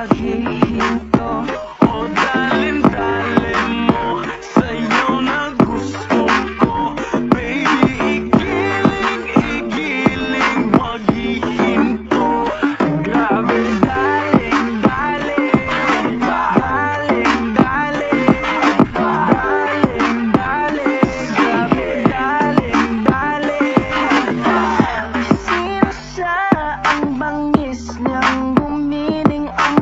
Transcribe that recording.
paghihinto. O dalin-dalin mo, sa'yo na gusto ko. Baby, igiling, wag hihinto. Grabe, daling, daling, daling, daling, daling, daling, grabe, daling, daling. Sino siya? Ang bangis niyang gumiling, ang